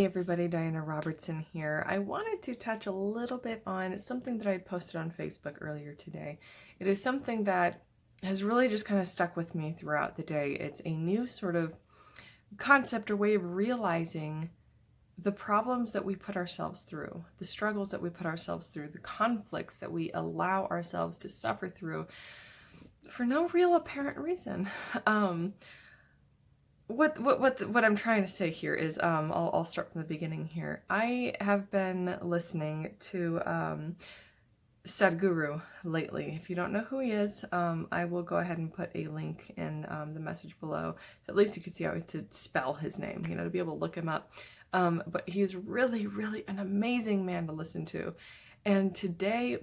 Hey everybody, Diana Robertson here. I wanted to touch a little bit on something that I posted on Facebook earlier today. It is something that has really just kind of stuck with me throughout the day. It's a new sort of concept or way of realizing the problems that we put ourselves through, the struggles that we put ourselves through, the conflicts that we allow ourselves to suffer through for no real apparent reason. What I'm trying to say here is, I'll start from the beginning here. I have been listening to Sadhguru lately. If you don't know who he is, I will go ahead and put a link in the message below, so at least you can see how to spell his name, to be able to look him up. But he's really, really an amazing man to listen to. And today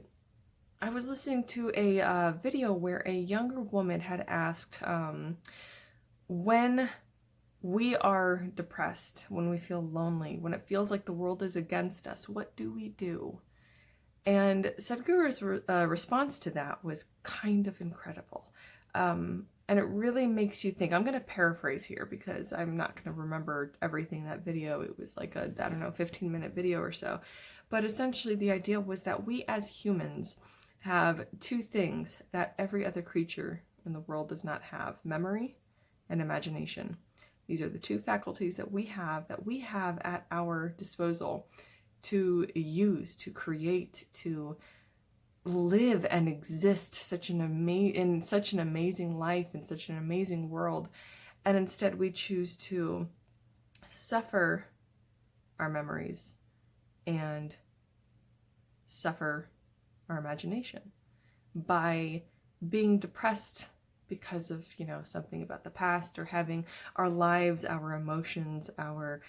I was listening to a video where a younger woman had asked, when we are depressed, when we feel lonely, when it feels like the world is against us, what do we do? And Sadhguru's response to that was kind of incredible. And it really makes you think. I'm going to paraphrase here because I'm not going to remember everything in that video. It was like a, 15-minute video or so. But essentially the idea was that we as humans have two things that every other creature in the world does not have: memory and imagination. These are the two faculties that we have at our disposal to use, to create, to live and exist in such an amazing life, in such an amazing world. And instead we choose to suffer our memories and suffer our imagination by being depressed because of, something about the past, or having our lives, our emotions, our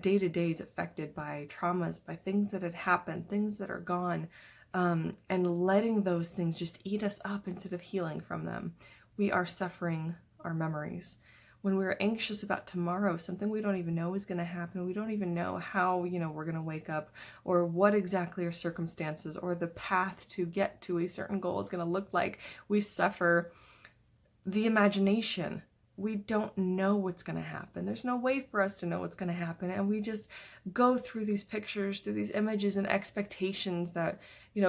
day-to-days affected by traumas, by things that had happened, things that are gone, and letting those things just eat us up instead of healing from them. We are suffering our memories. When we're anxious about tomorrow, something we don't even know is going to happen, we don't even know how, we're going to wake up, or what exactly our circumstances or the path to get to a certain goal is going to look like, we suffer the imagination. We don't know what's going to happen. There's no way for us to know what's going to happen. And we just go through these pictures, through these images and expectations that,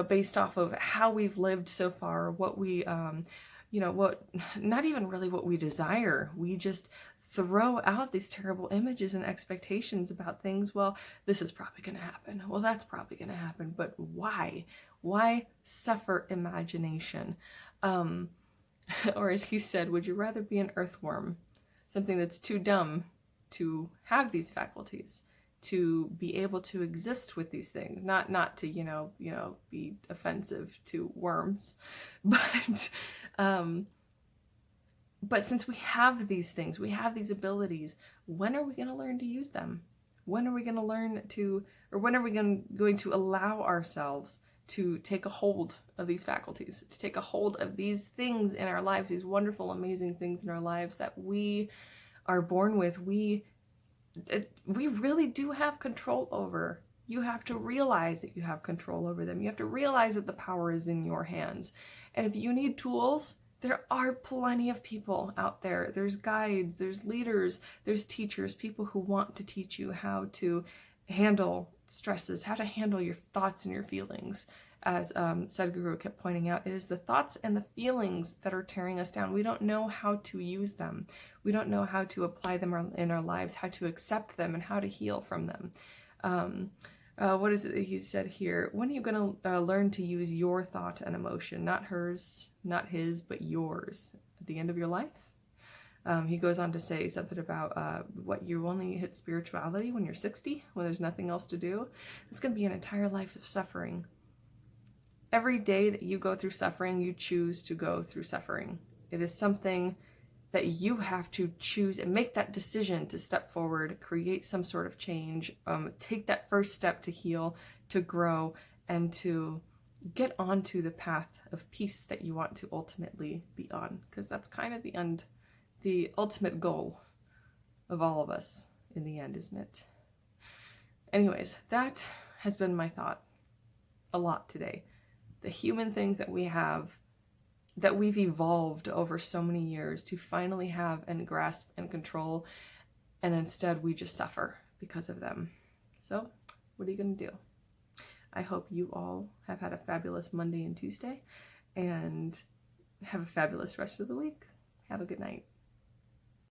based off of how we've lived so far, what we, not even really what we desire. We just throw out these terrible images and expectations about things. Well, this is probably going to happen. Well, that's probably going to happen. But why? Why suffer imagination? Or as he said, would you rather be an earthworm, something that's too dumb to have these faculties, to be able to exist with these things, not to be offensive to worms, but since we have these things, we have these abilities, when are we going to learn to use them? When are we going to learn to, or when are we going to allow ourselves to take a hold of these faculties, to take a hold of these things in our lives, these wonderful, amazing things in our lives that we are born with, we really do have control over. You have to realize that you have control over them. You have to realize that the power is in your hands. And if you need tools, there are plenty of people out there. There's guides, there's leaders, there's teachers, people who want to teach you how to handle stresses, how to handle your thoughts and your feelings. As Sadhguru kept pointing out, it is the thoughts and the feelings that are tearing us down. We don't know how to use them. We don't know how to apply them in our lives, how to accept them, and how to heal from them. What is it that he said here? When are you going to learn to use your thought and emotion? Not hers, not his, but yours. At the end of your life? He goes on to say something about what you only hit spirituality when you're 60, when there's nothing else to do. It's going to be an entire life of suffering. Every day that you go through suffering, you choose to go through suffering. It is something that you have to choose and make that decision to step forward, create some sort of change, take that first step to heal, to grow, and to get onto the path of peace that you want to ultimately be on. Because that's kind of the ultimate goal of all of us in the end, isn't it? Anyways, that has been my thought a lot today. The human things that we have, that we've evolved over so many years to finally have and grasp and control, and instead we just suffer because of them. So what are you going to do? I hope you all have had a fabulous Monday and Tuesday, and have a fabulous rest of the week. Have a good night.